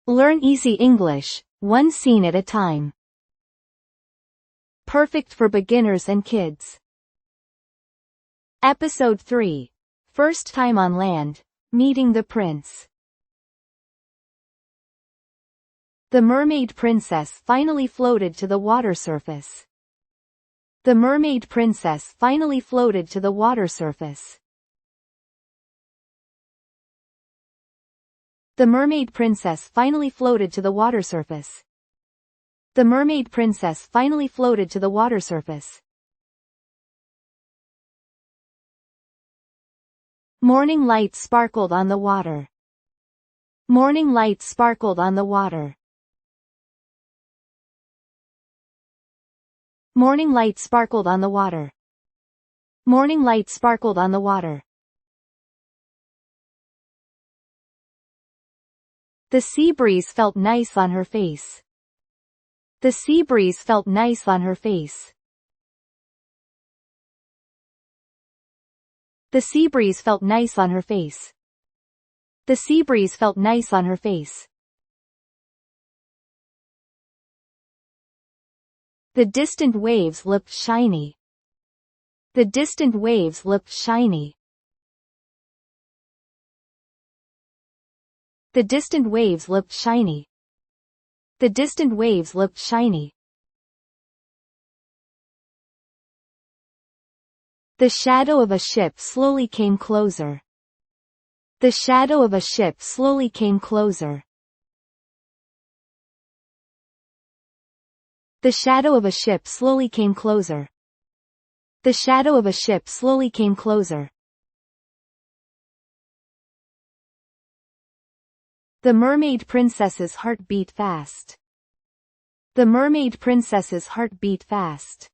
Learn easy English, one scene at a time. Perfect for beginners and kids. Episode 3. First time on land, meeting the prince. The Mermaid Princess finally floated to the water surface. The Mermaid Princess finally floated to the water surface. The Mermaid Princess finally floated to the water surface. The Mermaid Princess finally floated to the water surface. Morning light sparkled on the water. Morning light sparkled on the water. Morning light sparkled on the water. Morning light sparkled on the water. The sea breeze felt nice on her face. The sea breeze felt nice on her face. The sea breeze felt nice on her face. The sea breeze felt nice on her face. The distant waves looked shiny. The distant waves looked shiny. The distant waves looked shiny. The distant waves looked shiny. The shadow of a ship slowly came closer. The shadow of a ship slowly came closer. The shadow of a ship slowly came closer. The shadow of a ship slowly came closer. The Mermaid Princess's heart beat fast. The Mermaid Princess's heart beat fast.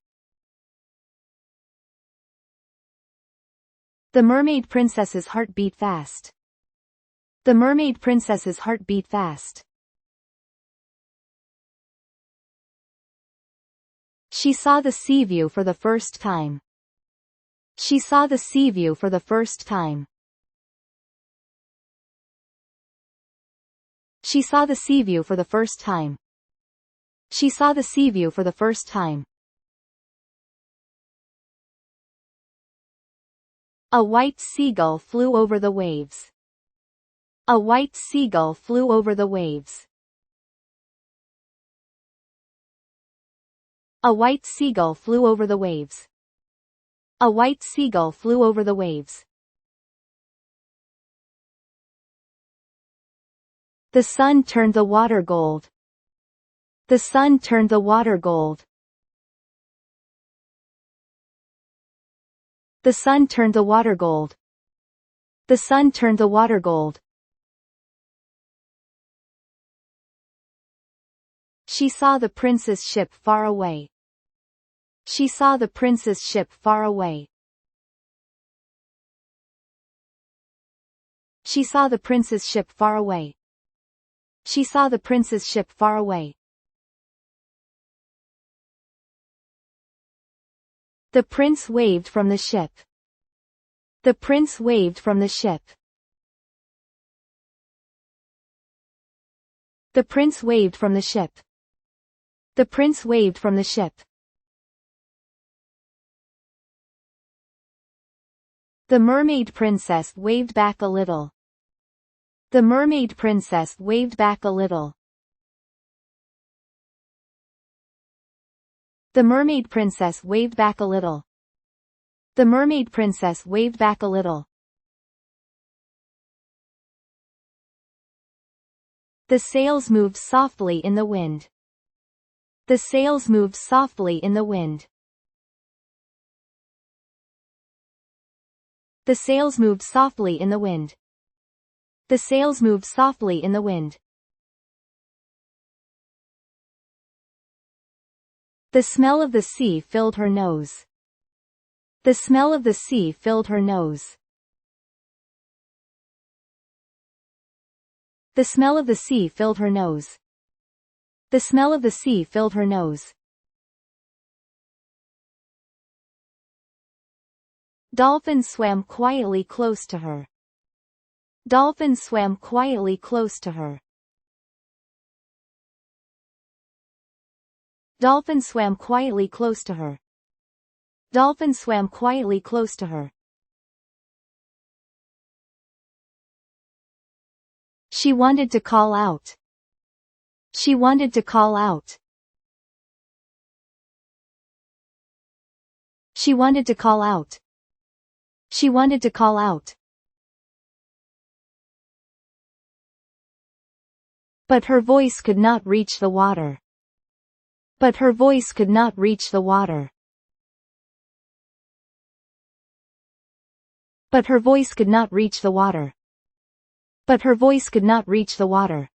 The Mermaid Princess's heart beat fast. The Mermaid Princess's heart beat fast. She saw the sea view for the first time. She saw the sea view for the first time. She saw the sea view for the first time. She saw the sea view for the first time. A white seagull flew over the waves. A white seagull flew over the waves. A white seagull flew over the waves. A white seagull flew over the waves. The sun turned the water gold. The sun turned the water gold. The sun turned the water gold. The sun turned the water gold. She saw the prince's ship far away. She saw the prince's ship far away. She saw the prince's ship far away. She saw the prince's ship far away. The prince waved from the ship. The prince waved from the ship. The prince waved from the ship. The prince waved from the ship. The Mermaid Princess waved back a little. The Mermaid Princess waved back a little. The Mermaid Princess waved back a little. The Mermaid Princess waved back a little. The sails moved softly in the wind. The sails moved softly in the wind. The sails moved softly in the wind. The sails moved softly in the wind. The smell of the sea filled her nose. The smell of the sea filled her nose. The smell of the sea filled her nose. The smell of the sea filled her nose. Dolphins swam quietly close to her. Dolphins swam quietly close to her. Dolphin swam quietly close to her. Dolphin swam quietly close to her. She wanted to call out. She wanted to call out. She wanted to call out. She wanted to call out. But her voice could not reach the water. But her voice could not reach the water. But her voice could not reach the water. But her voice could not reach the water.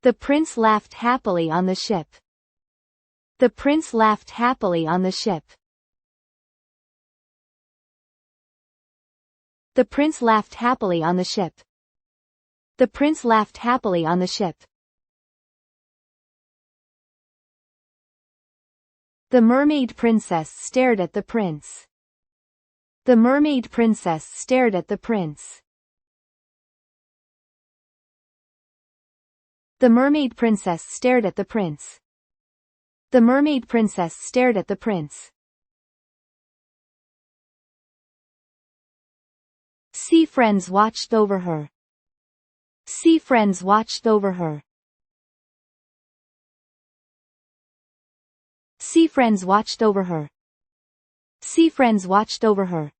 The prince laughed happily on the ship. The prince laughed happily on the ship. The prince laughed happily on the ship. The prince laughed happily on the ship. The mermaid princess stared at the prince. The mermaid princess stared at the prince. The mermaid princess stared at the prince. The mermaid princess stared at the prince. Sea friends watched over her. Sea friends watched over her. Sea friends watched over her. Sea friends watched over her.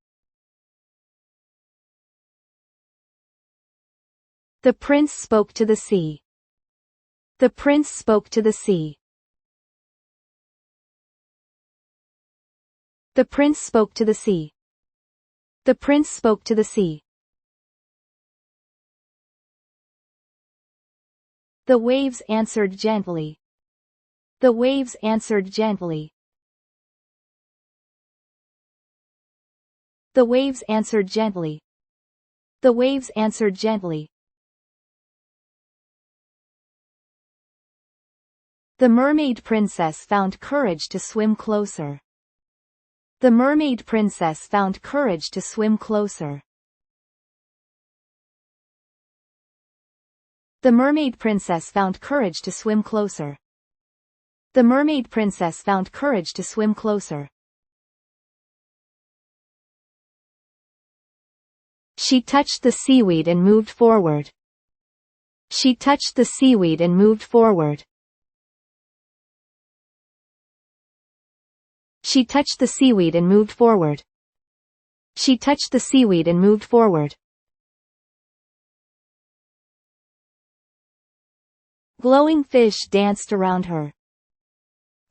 The prince spoke to the sea. The prince spoke to the sea. The prince spoke to the sea. The prince spoke to the sea. The waves answered gently. The waves answered gently. The waves answered gently. The waves answered gently. The mermaid princess found courage to swim closer. The mermaid princess found courage to swim closer. The mermaid princess found courage to swim closer. The mermaid princess found courage to swim closer. She touched the seaweed and moved forward. She touched the seaweed and moved forward. She touched the seaweed and moved forward. She touched the seaweed and moved forward. Glowing fish danced around her.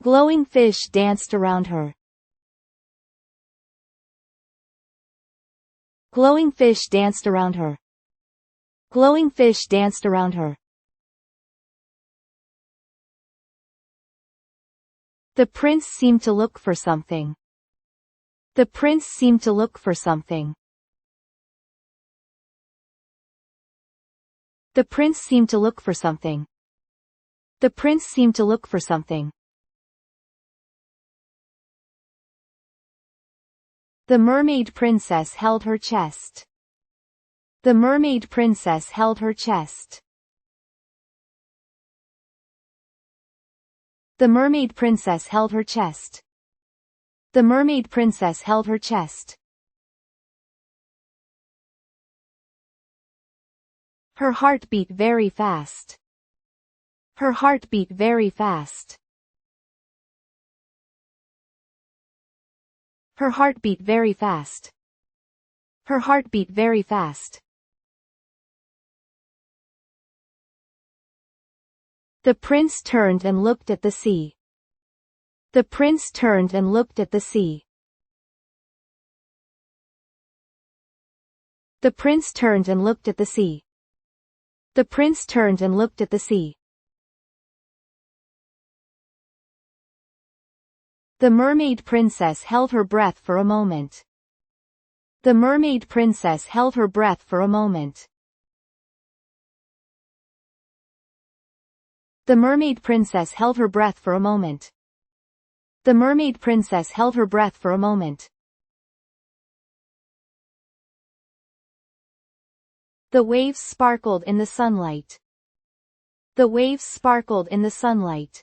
Glowing fish danced around her. Glowing fish danced around her. Glowing fish danced around her. The prince seemed to look for something. The prince seemed to look for something. The prince seemed to look for something. The prince seemed to look for something. The mermaid princess held her chest. The mermaid princess held her chest. The mermaid princess held her chest. The mermaid princess held her chest. Her heart beat very fast. Her heart beat very fast. Her heart beat very fast. Her heart beat very fast. The prince turned and looked at the sea. The prince turned and looked at the sea. The prince turned and looked at the sea. The prince turned and looked at the sea. The mermaid princess held her breath for a moment. The mermaid princess held her breath for a moment. The mermaid princess held her breath for a moment. The mermaid princess held her breath for a moment. The waves sparkled in the sunlight. The waves sparkled in the sunlight.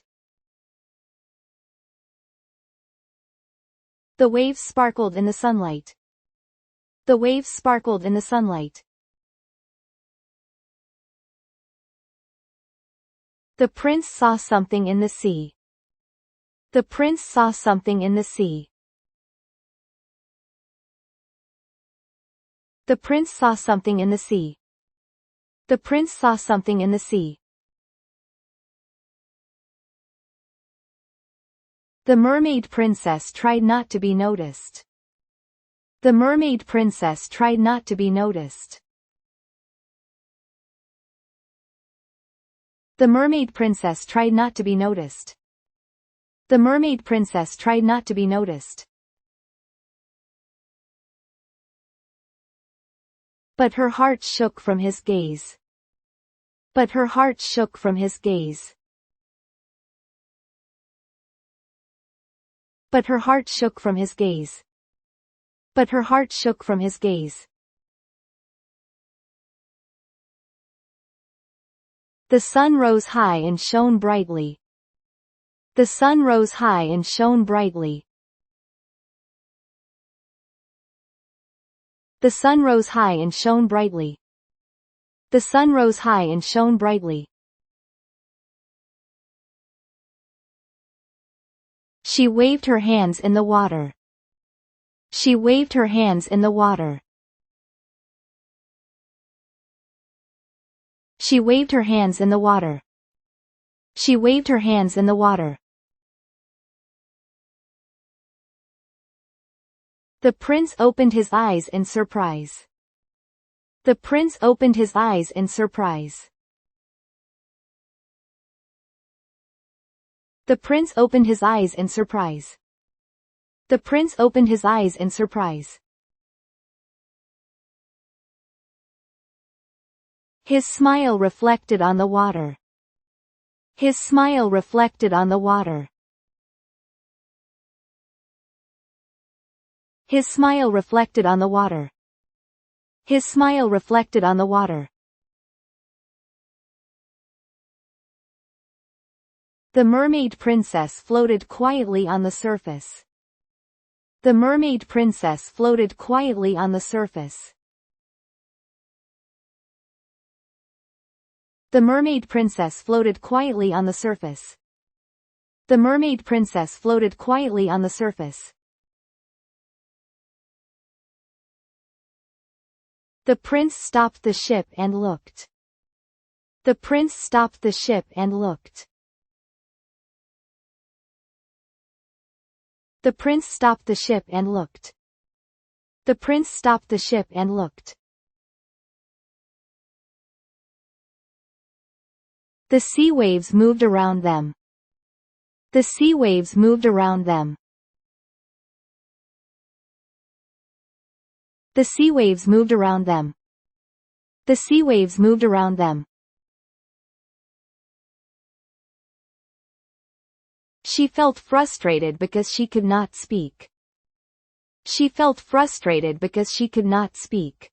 The waves sparkled in the sunlight. The waves sparkled in the sunlight. The prince saw something in the sea. The prince saw something in the sea. The prince saw something in the sea. The prince saw something in the sea. The mermaid princess tried not to be noticed. The mermaid princess tried not to be noticed. The mermaid princess tried not to be noticed. The mermaid princess tried not to be noticed. But her heart shook from his gaze. But her heart shook from his gaze. But her heart shook from his gaze. But her heart shook from his gaze. The sun rose high and shone brightly. The sun rose high and shone brightly. The sun rose high and shone brightly. The sun rose high and shone brightly. She waved her hands in the water. She waved her hands in the water. She waved her hands in the water. She waved her hands in the water. The prince opened his eyes in surprise. The prince opened his eyes in surprise. The prince opened his eyes in surprise. The prince opened his eyes in surprise. His smile reflected on the water. His smile reflected on the water. His smile reflected on the water. His smile reflected on the water. The mermaid princess floated quietly on the surface. The mermaid princess floated quietly on the surface. The mermaid princess floated quietly on the surface. The mermaid princess floated quietly on the surface. The prince stopped the ship and looked. The prince stopped the ship and looked. The prince stopped the ship and looked. The prince stopped the ship and looked. The sea waves moved around them. The sea waves moved around them. The sea waves moved around them. The sea waves moved around them. She felt frustrated because she could not speak. She felt frustrated because she could not speak.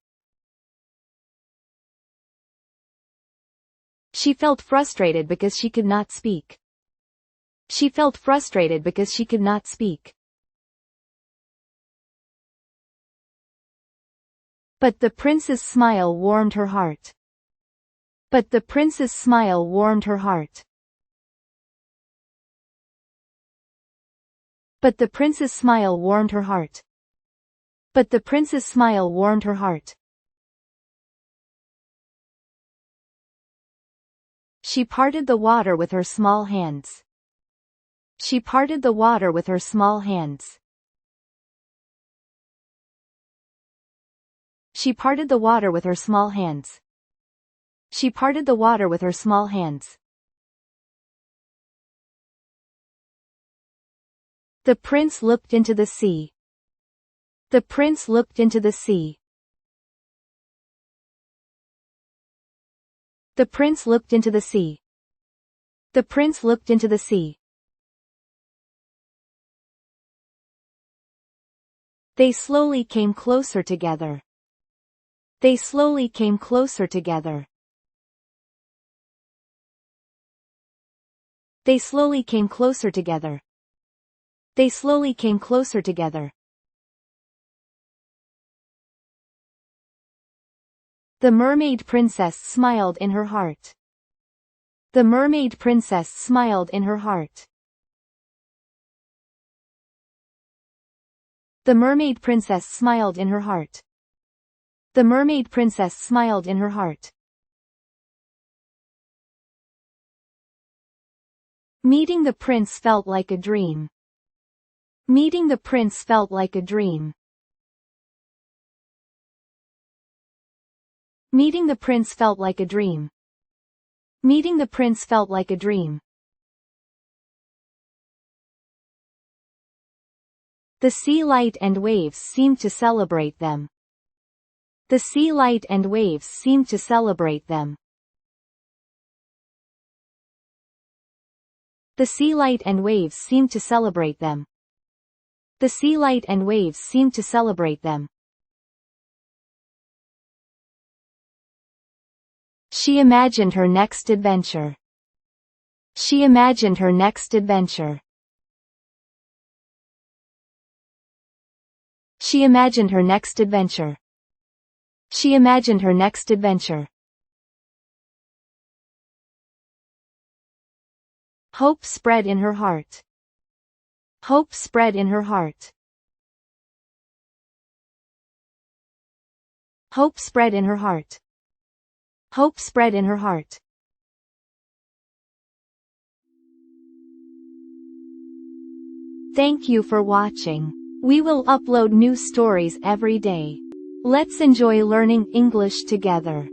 She felt frustrated because she could not speak. She felt frustrated because she could not speak. But the prince's smile warmed her heart. But the prince's smile warmed her heart. But the prince's smile warmed her heart. But the prince's smile warmed her heart. She parted the water with her small hands. She parted the water with her small hands. She parted the water with her small hands. She parted the water with her small hands. The prince looked into the sea. The prince looked into the sea. The prince looked into the sea. The prince looked into the sea. They slowly came closer together. They slowly came closer together. They slowly came closer together. They slowly came closer together. The Mermaid Princess smiled in her heart. The Mermaid Princess smiled in her heart. The Mermaid Princess smiled in her heart. The Mermaid Princess smiled in her heart. Meeting the prince felt like a dream. Meeting the prince felt like a dream. Meeting the prince felt like a dream. Meeting the prince felt like a dream. The sea light and waves seemed to celebrate them. The sea light and waves seemed to celebrate them. The sea light and waves seemed to celebrate them. The sea light and waves seemed to celebrate them. She imagined her next adventure. She imagined her next adventure. She imagined her next adventure. She imagined her next adventure. Hope spread in her heart. Hope spread in her heart. Hope spread in her heart. Hope spread in her heart. Thank you for watching. We will upload new stories every day. Let's enjoy learning English together.